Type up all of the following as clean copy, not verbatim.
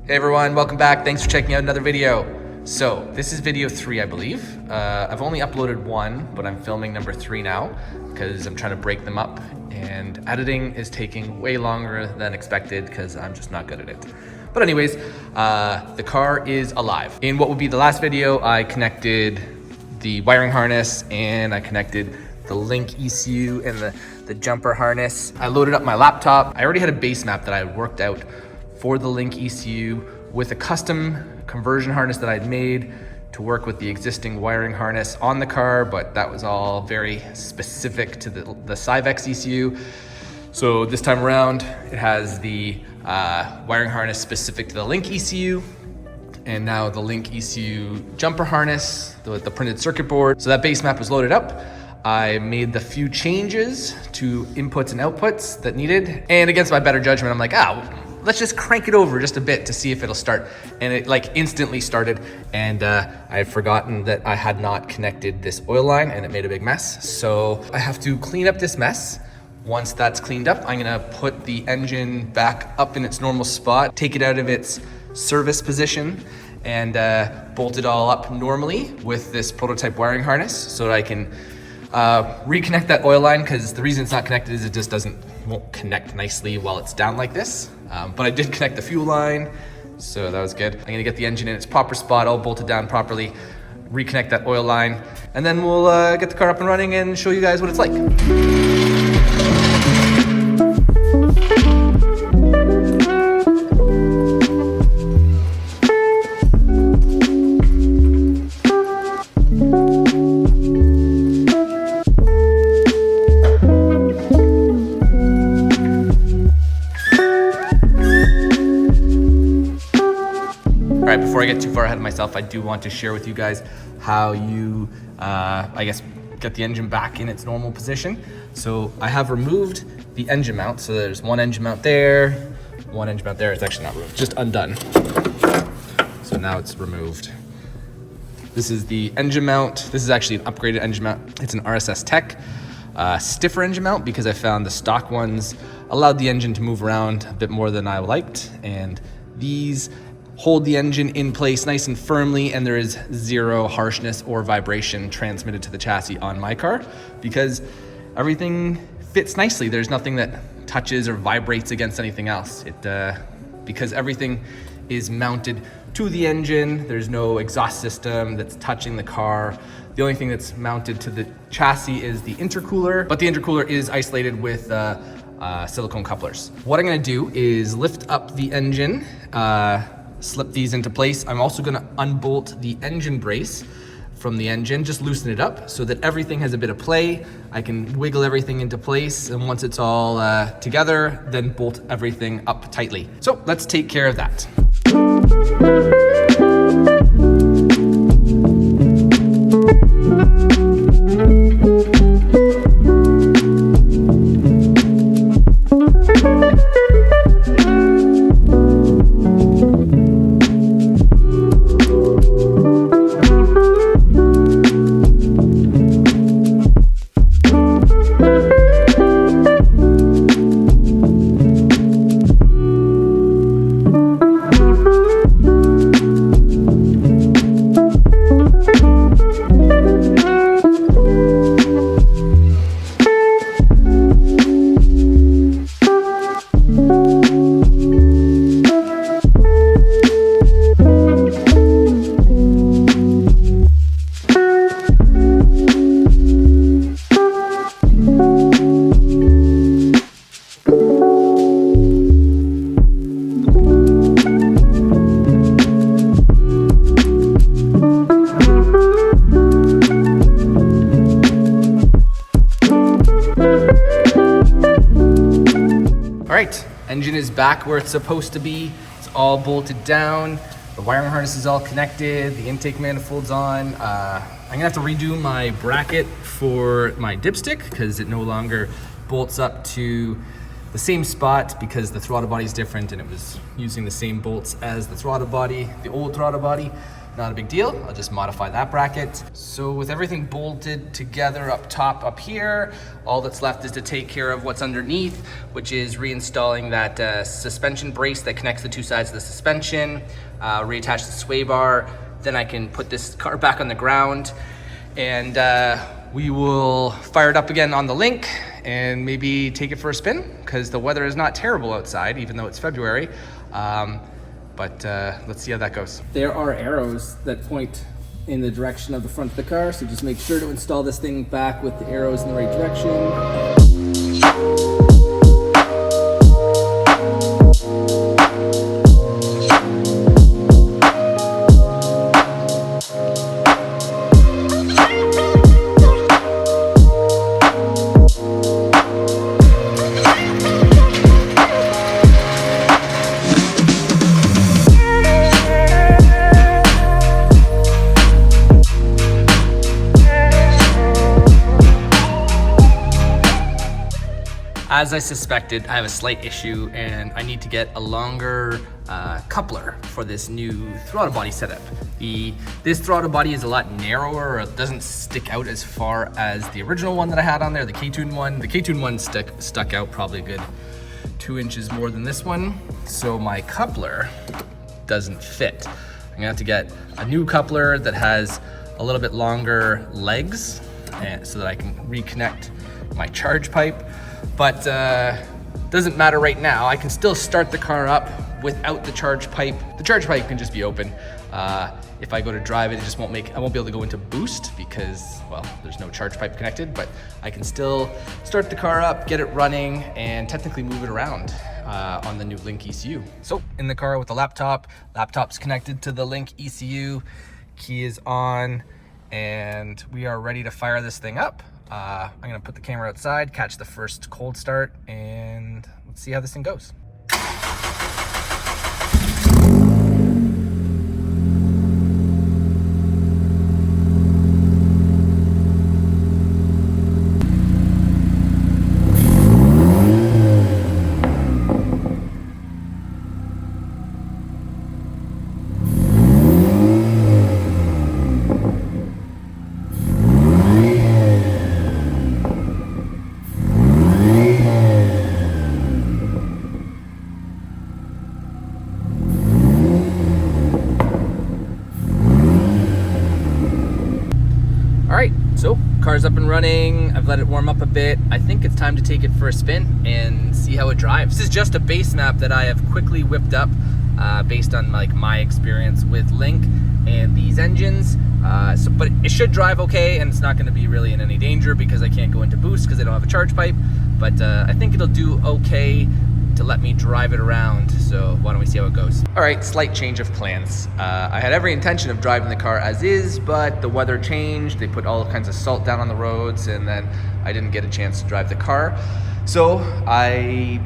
Hey everyone, welcome back. Thanks for checking out another video. So this is video 3, I believe. I've only uploaded 1, but I'm filming number 3 now because I'm trying to break them up, and editing is taking way longer than expected because I'm just not good at it. But anyways, the car is alive. In what would be the last video, I connected the wiring harness and I connected the link ECU and the jumper harness. I loaded up my laptop. I already had a base map that I had worked out for the link ECU with a custom conversion harness that I'd made to work with the existing wiring harness on the car, but that was all very specific to the Cyvex ECU. So this time around, it has the wiring harness specific to the link ECU, and now the link ECU jumper harness, the printed circuit board. So that base map was loaded up. I made the few changes to inputs and outputs that needed, and against my better judgment, I'm like, let's just crank it over just a bit to see if it'll start. And it like instantly started, and I had forgotten that I had not connected this oil line, and it made a big mess. So I have to clean up this mess. Once that's cleaned up, I'm gonna put the engine back up in its normal spot, take it out of its service position, and bolt it all up normally with this prototype wiring harness so that I can reconnect that oil line, because the reason it's not connected is it just won't connect nicely while it's down like this. But I did connect the fuel line, so that was good. I'm gonna get the engine in its proper spot, all bolted down properly, reconnect that oil line, and then we'll get the car up and running and show you guys what it's like. All right, before I get too far ahead of myself, I do want to share with you guys how you, I guess, get the engine back in its normal position. So I have removed the engine mount. So there's one engine mount there, one engine mount there. It's actually not removed, just undone. So now it's removed. This is the engine mount. This is actually an upgraded engine mount. It's an RSS Tech stiffer engine mount because I found the stock ones allowed the engine to move around a bit more than I liked. And these hold the engine in place nice and firmly, and there is zero harshness or vibration transmitted to the chassis on my car because everything fits nicely. There's nothing that touches or vibrates against anything else. Because everything is mounted to the engine, there's no exhaust system that's touching the car. The only thing that's mounted to the chassis is the intercooler, but the intercooler is isolated with silicone couplers. What I'm gonna do is lift up the engine, slip these into place. I'm also gonna unbolt the engine brace from the engine, just loosen it up so that everything has a bit of play. I can wiggle everything into place, and once it's all together, then bolt everything up tightly. So let's take care of that. Engine is back where it's supposed to be. It's all bolted down. The wiring harness is all connected. The intake manifold's on. I'm gonna have to redo my bracket for my dipstick because it no longer bolts up to the same spot because the throttle body is different, and it was using the same bolts as the throttle body, the old throttle body. not a big deal. I'll just modify that bracket. So with everything bolted together up top up here, all that's left is to take care of what's underneath, which is reinstalling that suspension brace that connects the two sides of the suspension, reattach the sway bar. Then I can put this car back on the ground, and we will fire it up again on the link and maybe take it for a spin, because the weather is not terrible outside, even though it's February. But let's see how that goes. There are arrows that point in the direction of the front of the car, so just make sure to install this thing back with the arrows in the right direction. As I suspected, I have a slight issue and I need to get a longer coupler for this new throttle body setup. This throttle body is a lot narrower, it doesn't stick out as far as the original one that I had on there, the K-Tune one. The K-Tune one stuck out probably a good 2 inches more than this one, so my coupler doesn't fit. I'm gonna have to get a new coupler that has a little bit longer legs so that I can reconnect my charge pipe. But doesn't matter right now. I can still start the car up without the charge pipe. The charge pipe can just be open. If I go to drive it, I won't be able to go into boost because, well, there's no charge pipe connected, but I can still start the car up, get it running, and technically move it around on the new Link ECU. So in the car with the laptop's connected to the Link ECU, key is on, and we are ready to fire this thing up. I'm gonna put the camera outside, catch the first cold start, and let's see how this thing goes. So, car's up and running. I've let it warm up a bit. I think it's time to take it for a spin and see how it drives. This is just a base map that I have quickly whipped up based on my experience with Link and these engines. But it should drive okay, and it's not gonna be really in any danger because I can't go into boost because I don't have a charge pipe. But I think it'll do okay to let me drive it around. So why don't we see how it goes? All right, slight change of plans. I had every intention of driving the car as is, but the weather changed. They put all kinds of salt down on the roads, and then I didn't get a chance to drive the car. So I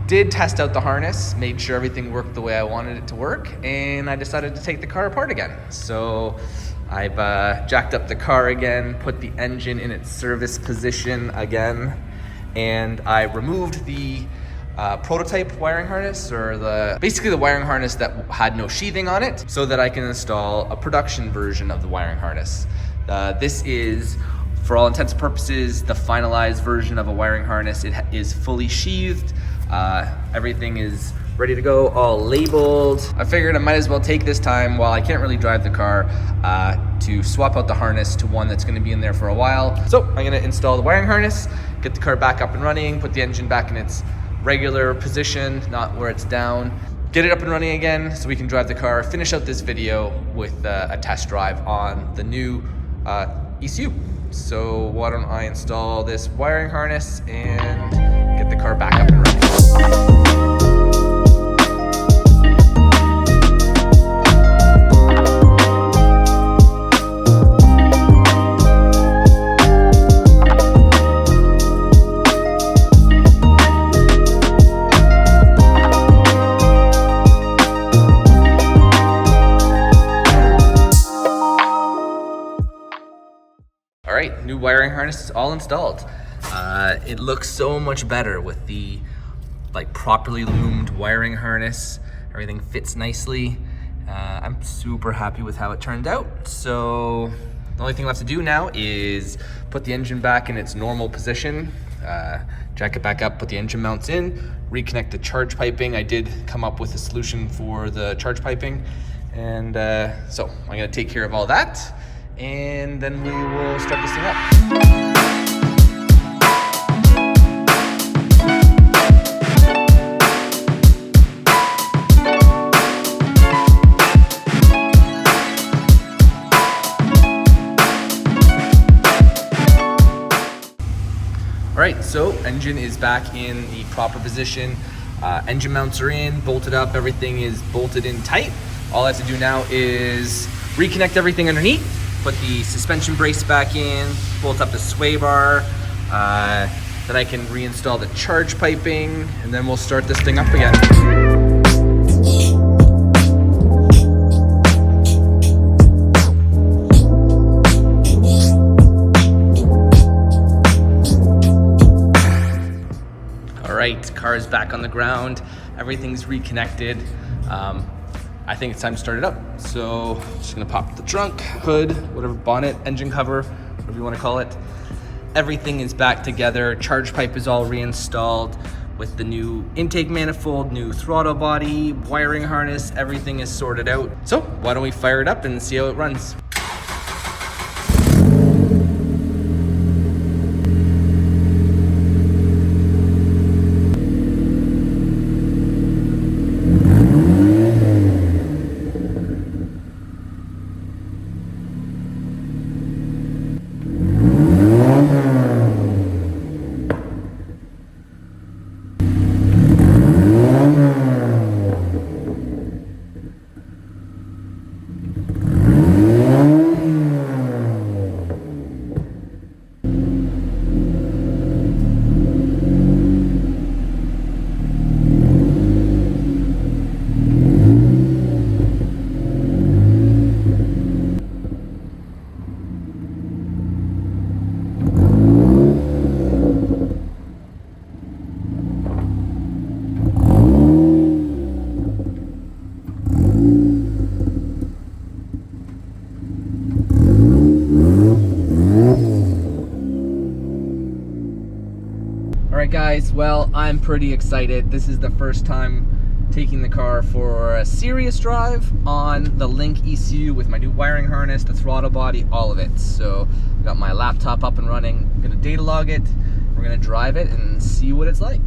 did test out the harness, made sure everything worked the way I wanted it to work, and I decided to take the car apart again. So I've jacked up the car again, put the engine in its service position again, and I removed the prototype wiring harness, or basically the wiring harness that had no sheathing on it, so that I can install a production version of the wiring harness. This is, for all intents and purposes, the finalized version of a wiring harness. It is fully sheathed. Everything is ready to go, all labeled. I figured I might as well take this time while I can't really drive the car to swap out the harness to one that's gonna be in there for a while. So I'm gonna install the wiring harness, get the car back up and running, put the engine back in its regular position, not where it's down. Get it up and running again so we can drive the car, finish out this video with a test drive on the new ECU. So why don't I install this wiring harness and get the car back up and running. New wiring harness is all installed. It looks so much better with the properly loomed wiring harness. Everything fits nicely, I'm super happy with how it turned out. So the only thing left to do now is put the engine back in its normal position, jack it back up, put the engine mounts in, reconnect the charge piping. I did come up with a solution for the charge piping. And so I'm gonna take care of all that, and then we will start this thing up. All right, so engine is back in the proper position. Engine mounts are in, bolted up, everything is bolted in tight. All I have to do now is reconnect everything underneath, put the suspension brace back in, bolt up the sway bar, then I can reinstall the charge piping, and then we'll start this thing up again. Right, car is back on the ground, everything's reconnected. I think it's time to start it up. So I'm just gonna pop the trunk, hood, whatever, bonnet, engine cover, whatever you wanna call it. Everything is back together. Charge pipe is all reinstalled with the new intake manifold, new throttle body, wiring harness, everything is sorted out. So why don't we fire it up and see how it runs. Alright guys, well, I'm pretty excited. This is the first time taking the car for a serious drive on the Link ECU with my new wiring harness, the throttle body, all of it. So I got my laptop up and running. I'm gonna data log it, we're gonna drive it and see what it's like.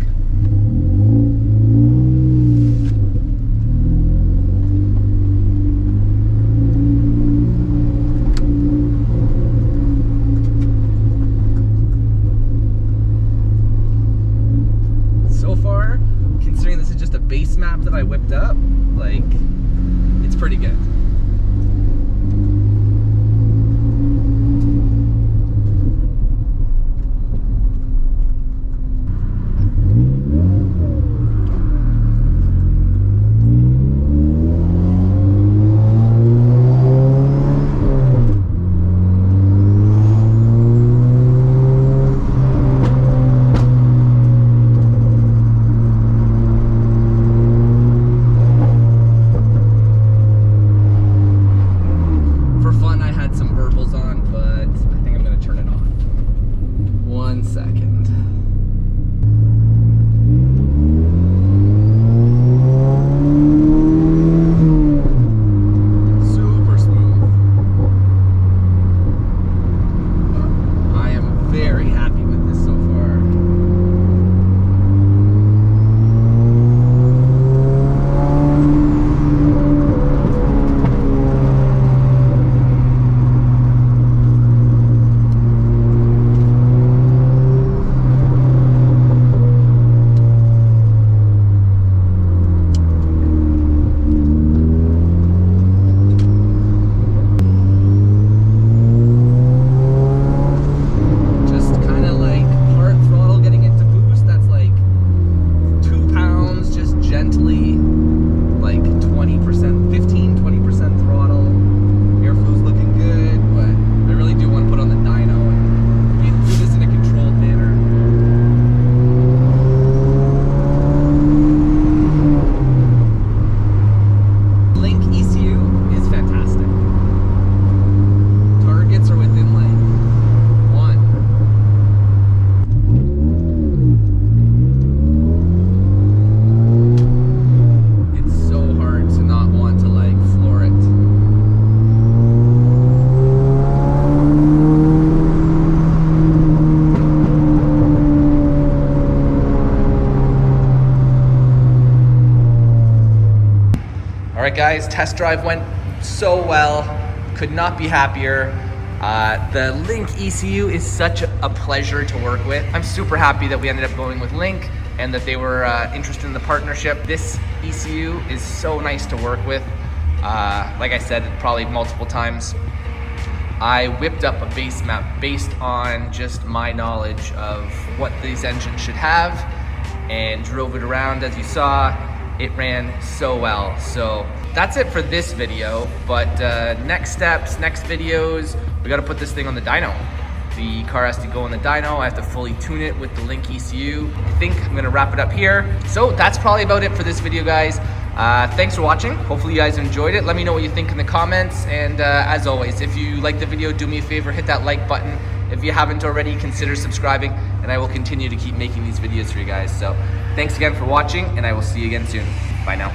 Base map that I whipped up, like, it's pretty good. All right, guys, test drive went so well. Could not be happier. The Link ECU is such a pleasure to work with. I'm super happy that we ended up going with Link and that they were interested in the partnership. This ECU is so nice to work with. Like I said, probably multiple times, I whipped up a base map based on just my knowledge of what these engines should have and drove it around. As you saw, it ran so well. So that's it for this video, but next steps, next videos, we gotta put this thing on the dyno. The car has to go on the dyno. I have to fully tune it with the Link ECU. I think I'm gonna wrap it up here. So that's probably about it for this video, guys. Thanks for watching. Hopefully you guys enjoyed it. Let me know what you think in the comments. And as always, if you like the video, do me a favor, hit that like button. If you haven't already, consider subscribing, and I will continue to keep making these videos for you guys. So thanks again for watching, and I will see you again soon. Bye now.